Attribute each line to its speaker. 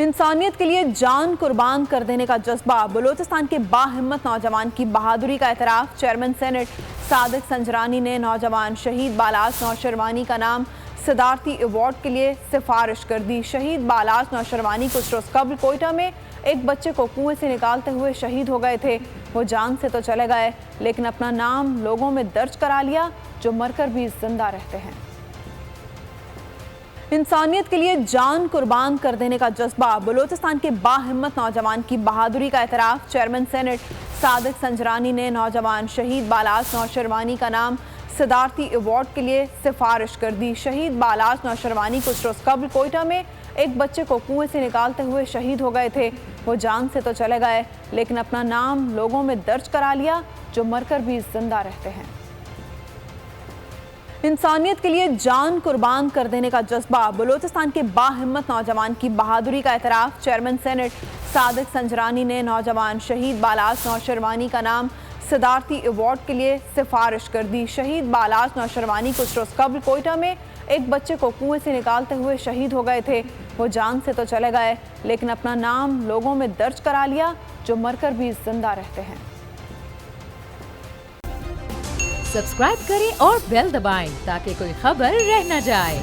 Speaker 1: इंसानियत के लिए जान कुर्बान कर देने का जज्बा, बलूचिस्तान के बाहिम्मत नौजवान की बहादुरी का एतराफ़। चेयरमैन सेनेट सादिक संजरानी ने नौजवान शहीद बालाज नौशरवानी का नाम सदारती अवार्ड के लिए सिफारिश कर दी। शहीद बालाज नौशरवानी कुछ रोज़ कबल कोयटा में एक बच्चे को कुएं से निकालते हुए शहीद हो गए थे। वो जान से तो चले गए, लेकिन अपना नाम लोगों में दर्ज करा लिया जो मरकर भी जिंदा रहते हैं। इंसानियत के लिए जान कुर्बान कर देने का जज्बा, बलूचिस्तान के बाहिम्मत नौजवान की बहादुरी का एतराफ़। चेयरमैन सेनेट सादिक संजरानी ने नौजवान शहीद बालाज नौशरवानी का नाम सदारती अवार्ड के लिए सिफारिश कर दी। शहीद बालाज नौशरवानी कुछ रोज़ कबल कोयटा में एक बच्चे को कुएं से निकालते हुए शहीद हो गए थे। वो जान से तो चले गए, लेकिन अपना नाम लोगों में दर्ज करा लिया जो मरकर भी जिंदा रहते हैं। इंसानियत के लिए जान कुर्बान कर देने का जज्बा, बलूचिस्तान के बाहिम्मत नौजवान की बहादुरी का एतराफ़। चेयरमैन सेनेट सादिक संजरानी ने नौजवान शहीद बालाज नौशरवानी का नाम सदारती अवार्ड के लिए सिफारिश कर दी। शहीद बालाज नौशरवानी कुछ रोज़ कबल कोयटा में एक बच्चे को कुएं से निकालते हुए शहीद हो गए थे। वो जान से तो चले गए, लेकिन अपना नाम लोगों में दर्ज करा लिया जो मरकर भी जिंदा रहते हैं।
Speaker 2: सब्सक्राइब करें और बेल दबाएं ताकि कोई खबर रह न जाए।